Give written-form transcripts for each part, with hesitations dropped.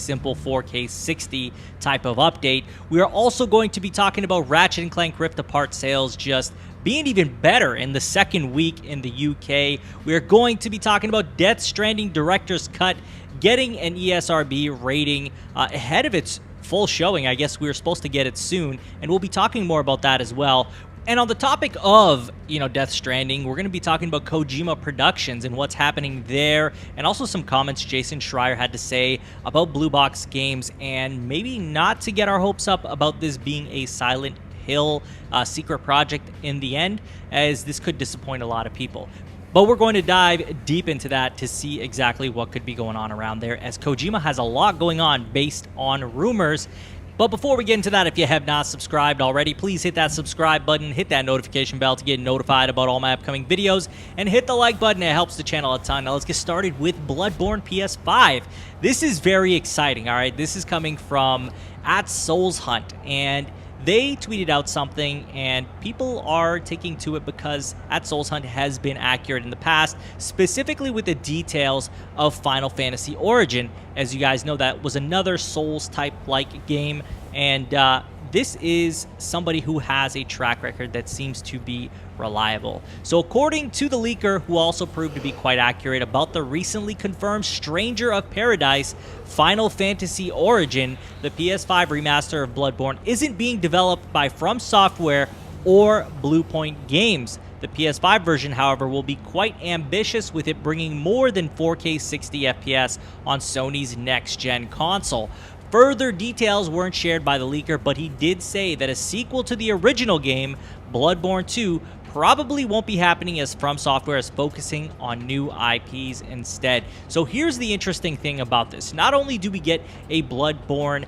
simple 4K 60 type of update. We are also going to be talking about Ratchet & Clank Rift Apart sales just being even better in the second week in the UK. We are going to be talking about Death Stranding Director's Cut getting an ESRB rating ahead of its full showing. I guess we were supposed to get it soon, and we'll be talking more about that as well. And on the topic of, Death Stranding, we're going to be talking about Kojima Productions and what's happening there, and also some comments Jason Schreier had to say about Blue Box Games, and maybe not to get our hopes up about this being a Silent Hill secret project in the end, as this could disappoint a lot of people. But we're going to dive deep into that to see exactly what could be going on around there, as Kojima has a lot going on based on rumors. But before we get into that, if you have not subscribed already, please hit that subscribe button, hit that notification bell to get notified about all my upcoming videos, and hit the like button. It helps the channel a ton. Now let's get started with Bloodborne PS5. This is very exciting, all right? This is coming from @SoulsHunt, and they tweeted out something, and people are taking to it because @SoulsHunt has been accurate in the past, specifically with the details of Final Fantasy Origin. As you guys know, that was another Souls-type-like game, and this is somebody who has a track record that seems to be reliable. So according to the leaker, who also proved to be quite accurate about the recently confirmed Stranger of Paradise Final Fantasy Origin, the PS5 remaster of Bloodborne isn't being developed by From Software or Bluepoint Games. The PS5 version, however, will be quite ambitious, with it bringing more than 4K 60 FPS on Sony's next-gen console. Further details weren't shared by the leaker, but he did say that a sequel to the original game, Bloodborne 2, probably won't be happening, as From Software is focusing on new IPs instead. So here's the interesting thing about this. Not only do we get a Bloodborne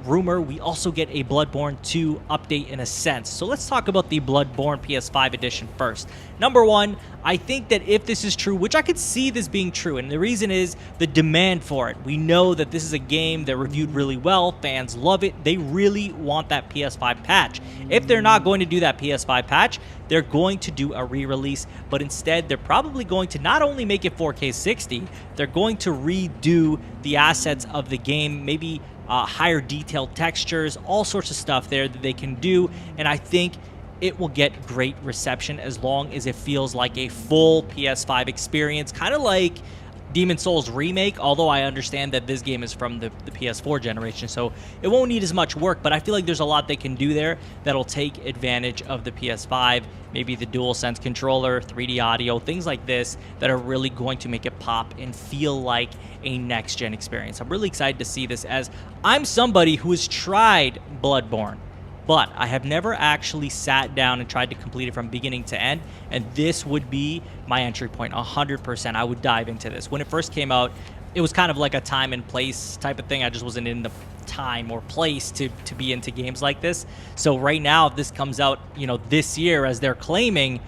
rumor, we also get a Bloodborne 2 update in a sense. So let's talk about the Bloodborne PS5 edition first. Number one, I think that if this is true, which I could see this being true, and the reason is the demand for it. We know that this is a game that reviewed really well, fans love it, they really want that PS5 patch. If they're not going to do that PS5 patch, they're going to do a re-release, but instead they're probably going to not only make it 4K 60, they're going to redo the assets of the game, maybe higher detailed textures, all sorts of stuff there that they can do, and I think it will get great reception as long as it feels like a full PS5 experience, kind of like Demon Souls Remake, although I understand that this game is from the PS4 generation, so it won't need as much work, but I feel like there's a lot they can do there that'll take advantage of the PS5, maybe the DualSense controller, 3D audio, things like this that are really going to make it pop and feel like a next-gen experience. I'm really excited to see this, as I'm somebody who has tried Bloodborne, but I have never actually sat down and tried to complete it from beginning to end, and this would be my entry point, 100%. I would dive into this. When it first came out, it was kind of like a time and place type of thing. I just wasn't in the time or place to be into games like this. So right now, if this comes out, this year, as they're claiming,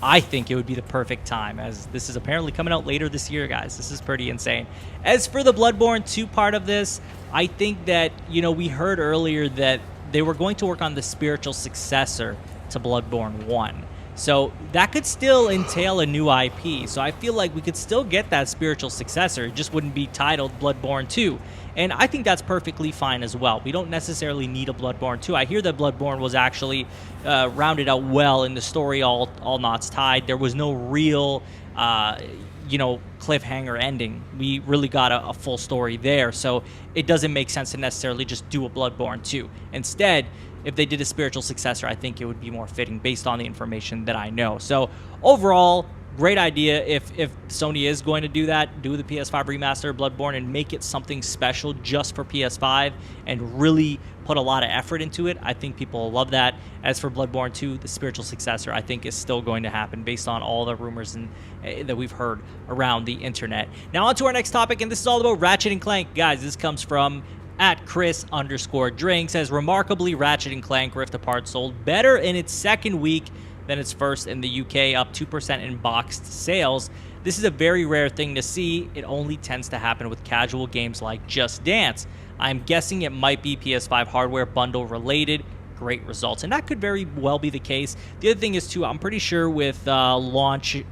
I think it would be the perfect time, as this is apparently coming out later this year, guys. This is pretty insane. As for the Bloodborne 2 part of this, I think that, we heard earlier that they were going to work on the spiritual successor to Bloodborne 1. So that could still entail a new IP. So I feel like we could still get that spiritual successor. It just wouldn't be titled Bloodborne 2. And I think that's perfectly fine as well. We don't necessarily need a Bloodborne 2. I hear that Bloodborne was actually rounded out well in the story, all knots tied. There was no real cliffhanger ending. We really got a full story there, so it doesn't make sense to necessarily just do a Bloodborne 2. Instead, if they did a spiritual successor, I think it would be more fitting based on the information that I know. So overall, great idea. If Sony is going to do that, do the PS5 remaster of Bloodborne and make it something special just for PS5 and really put a lot of effort into it, I think people will love that. As for Bloodborne 2, the spiritual successor, I think is still going to happen based on all the rumors that we've heard around the internet. Now on to our next topic, and this is all about Ratchet & Clank. Guys, this comes from @Chris_Drink, says, remarkably, Ratchet & Clank Rift Apart sold better in its second week than its first in the UK, up 2% in boxed sales. This is a very rare thing to see. It only tends to happen with casual games like Just Dance. I'm guessing it might be PS5 hardware bundle related. Great results, and that could very well be the case. The other thing is too, I'm pretty sure with launch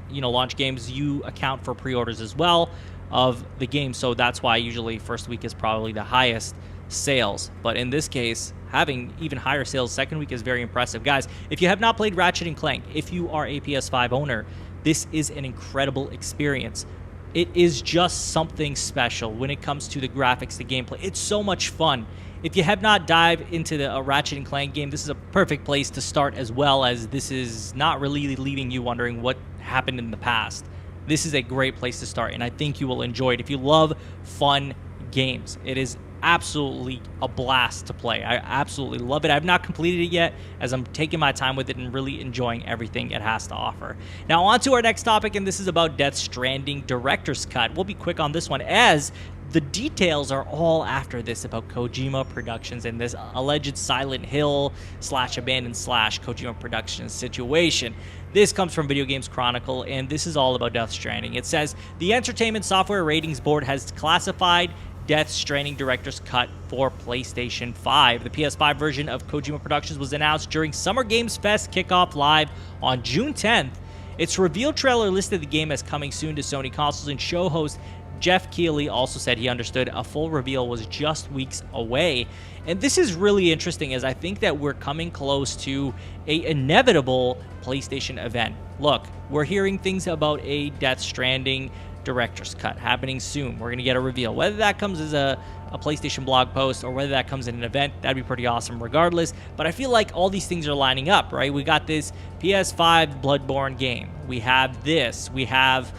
games, you account for pre-orders as well. of the game, so that's why usually first week is probably the highest sales. But in this case, having even higher sales second week is very impressive. Guys, if you have not played Ratchet & Clank, if you are a PS5 owner, this is an incredible experience. It is just something special when it comes to the graphics, the gameplay. It's so much fun. If you have not dived into the Ratchet & Clank game, this is a perfect place to start, as well as this is not really leaving you wondering what happened in the past. This is a great place to start, and I think you will enjoy it. If you love fun games, it is absolutely a blast to play. I absolutely love it. I've not completed it yet, as I'm taking my time with it and really enjoying everything it has to offer. Now on to our next topic, and this is about Death Stranding Director's Cut. We'll be quick on this one, as the details are all after this about Kojima Productions and this alleged Silent Hill / abandoned / Kojima Productions situation. This comes from Video Games Chronicle, and this is all about Death Stranding. It says, the Entertainment Software Ratings Board has classified Death Stranding Director's Cut for PlayStation 5. The PS5 version of Kojima Productions was announced during Summer Games Fest kickoff live on June 10th. Its reveal trailer listed the game as coming soon to Sony consoles, and show host Jeff Keighley also said he understood a full reveal was just weeks away. And this is really interesting, as I think that we're coming close to an inevitable PlayStation event. Look, we're hearing things about a Death Stranding Director's Cut happening soon. We're going to get a reveal. Whether that comes as a PlayStation blog post or whether that comes in an event, that'd be pretty awesome regardless. But I feel like all these things are lining up, right? We got this PS5 Bloodborne game. We have this. We have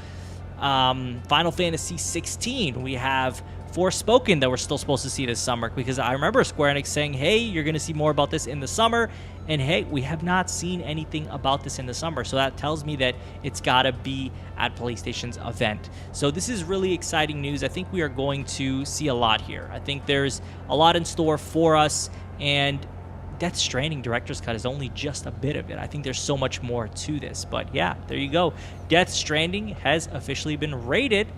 Final Fantasy 16. We have Forspoken that we're still supposed to see this summer, because I remember Square Enix saying, hey, you're going to see more about this in the summer, and hey, we have not seen anything about this in the summer, so that tells me that it's got to be at PlayStation's event. So this is really exciting news. I think we are going to see a lot here. I think there's a lot in store for us, and Death Stranding Director's Cut is only just a bit of it. I think there's so much more to this, but yeah, there you go. Death Stranding has officially been rated,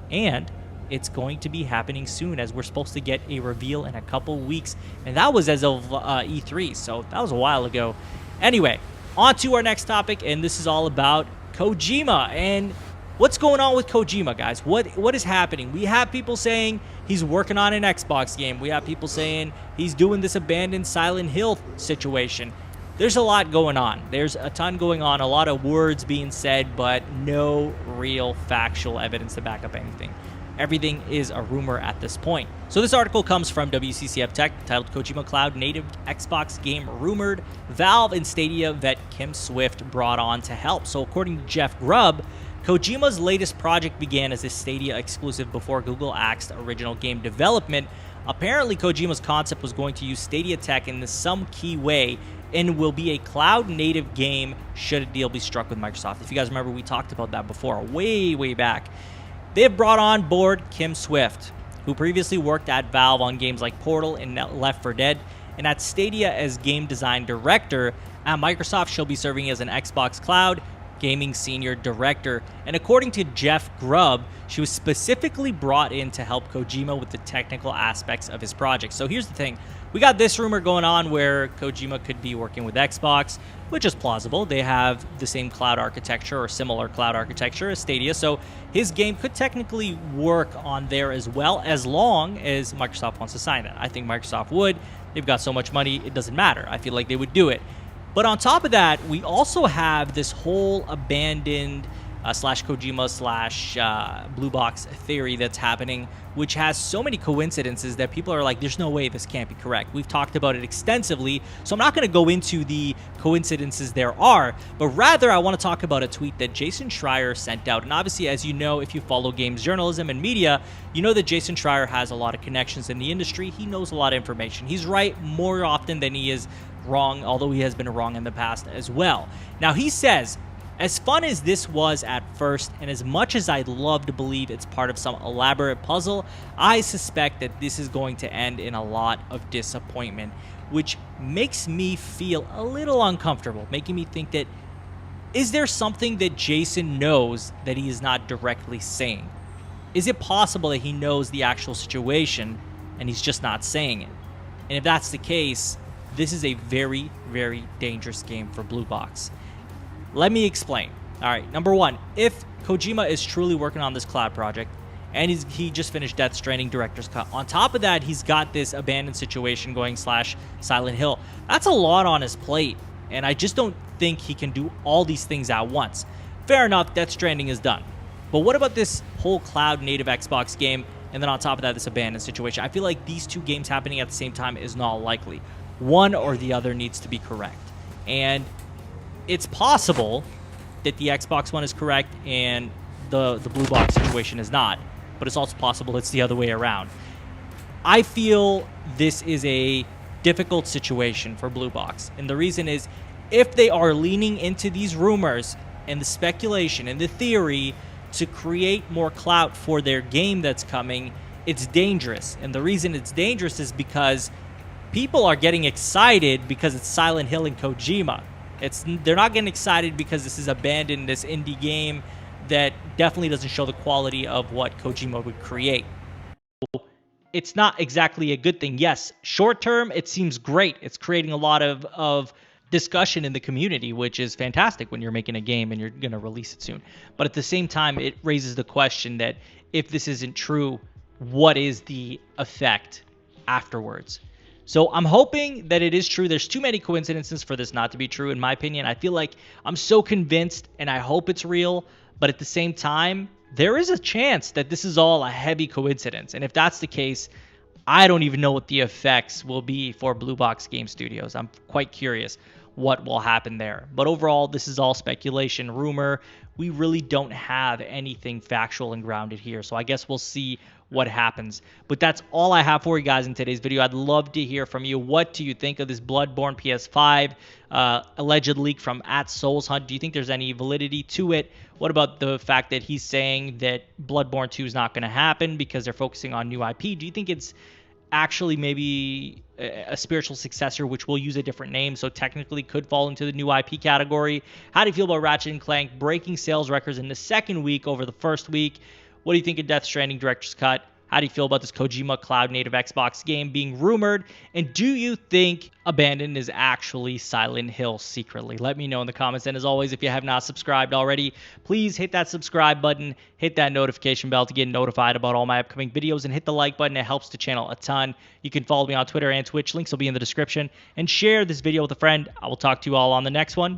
and it's going to be happening soon, as we're supposed to get a reveal in a couple weeks, and that was as of E3, so that was a while ago. Anyway, on to our next topic, and this is all about Kojima. And what's going on with Kojima, guys? What is happening? We have people saying he's working on an Xbox game. We have people saying he's doing this abandoned Silent Hill situation. There's a lot going on. There's a ton going on, a lot of words being said, but no real factual evidence to back up anything. Everything is a rumor at this point. So this article comes from WCCF Tech, titled Kojima Cloud Native Xbox Game Rumored. Valve and Stadia vet Kim Swift brought on to help. So according to Jeff Grubb, Kojima's latest project began as a Stadia exclusive before Google axed original game development. Apparently, Kojima's concept was going to use Stadia tech in some key way and will be a cloud-native game should a deal be struck with Microsoft. If you guys remember, we talked about that before, way back. They have brought on board Kim Swift, who previously worked at Valve on games like Portal and Left 4 Dead, and at Stadia as game design director. At Microsoft, she'll be serving as an Xbox Cloud Gaming Senior Director. And according to Jeff Grubb, she was specifically brought in to help Kojima with the technical aspects of his project. So here's the thing. We got this rumor going on where Kojima could be working with Xbox, which is plausible. They have the same cloud architecture or similar cloud architecture as Stadia, so his game could technically work on there as well, as long as Microsoft wants to sign that. I think Microsoft would. They've got so much money, it doesn't matter. I feel like they would do it. But on top of that, we also have this whole abandoned slash Kojima slash Blue Box theory that's happening, which has so many coincidences that people are like, there's no way this can't be correct. We've talked about it extensively, so I'm not going to go into the coincidences there are, but rather I want to talk about a tweet that Jason Schreier sent out. And obviously, as you know, if you follow games journalism and media, you know that Jason Schreier has a lot of connections in the industry. He knows a lot of information. He's right more often than he is wrong, although he has been wrong in the past as well. Now, he says, as fun as this was at first, and as much as I'd love to believe it's part of some elaborate puzzle, I suspect that this is going to end in a lot of disappointment, which makes me feel a little uncomfortable, making me think that, is there something that Jason knows that he is not directly saying? Is it possible that he knows the actual situation and he's just not saying it? And if that's the case, this is a very, very dangerous game for Blue Box. Let me explain. All right, number one, if Kojima is truly working on this cloud project and he just finished Death Stranding Director's Cut. On top of that, he's got this abandoned situation going / Silent Hill. That's a lot on his plate, and I just don't think he can do all these things at once. Fair enough, Death Stranding is done. But what about this whole cloud-native Xbox game, and then on top of that, this abandoned situation? I feel like these two games happening at the same time is not likely. One or the other needs to be correct. And it's possible that the Xbox One is correct and the blue box situation is not, but it's also possible it's the other way around. I feel this is a difficult situation for Blue Box, and the reason is if they are leaning into these rumors and the speculation and the theory to create more clout for their game that's coming, it's dangerous. And the reason it's dangerous is because people are getting excited because it's Silent Hill and Kojima. They're not getting excited because this is abandoned, this indie game that definitely doesn't show the quality of what Kojima would create. It's not exactly a good thing. Yes, short term, it seems great. It's creating a lot of discussion in the community, which is fantastic when you're making a game and you're going to release it soon. But at the same time, it raises the question that if this isn't true, what is the effect afterwards? So I'm hoping that it is true. There's too many coincidences for this not to be true, in my opinion. I feel like I'm so convinced, and I hope it's real. But at the same time, there is a chance that this is all a heavy coincidence. And if that's the case, I don't even know what the effects will be for Blue Box Game Studios. I'm quite curious what will happen there. But overall, this is all speculation, rumor. We really don't have anything factual and grounded here. So I guess we'll see what happens. But that's all I have for you guys in today's video. I'd love to hear from you. What do you think of this Bloodborne PS5 alleged leak from @SoulsHunt? Do you think there's any validity to it? What about the fact that he's saying that Bloodborne 2 is not going to happen because they're focusing on new IP? Do you think it's actually maybe a spiritual successor, which will use a different name, so technically could fall into the new IP category? How do you feel about Ratchet & Clank breaking sales records in the second week over the first week? What do you think of Death Stranding Director's Cut? How do you feel about this Kojima cloud-native Xbox game being rumored? And do you think Abandoned is actually Silent Hill secretly? Let me know in the comments. And as always, if you have not subscribed already, please hit that subscribe button, hit that notification bell to get notified about all my upcoming videos, and hit the like button. It helps the channel a ton. You can follow me on Twitter and Twitch. Links will be in the description. And share this video with a friend. I will talk to you all on the next one.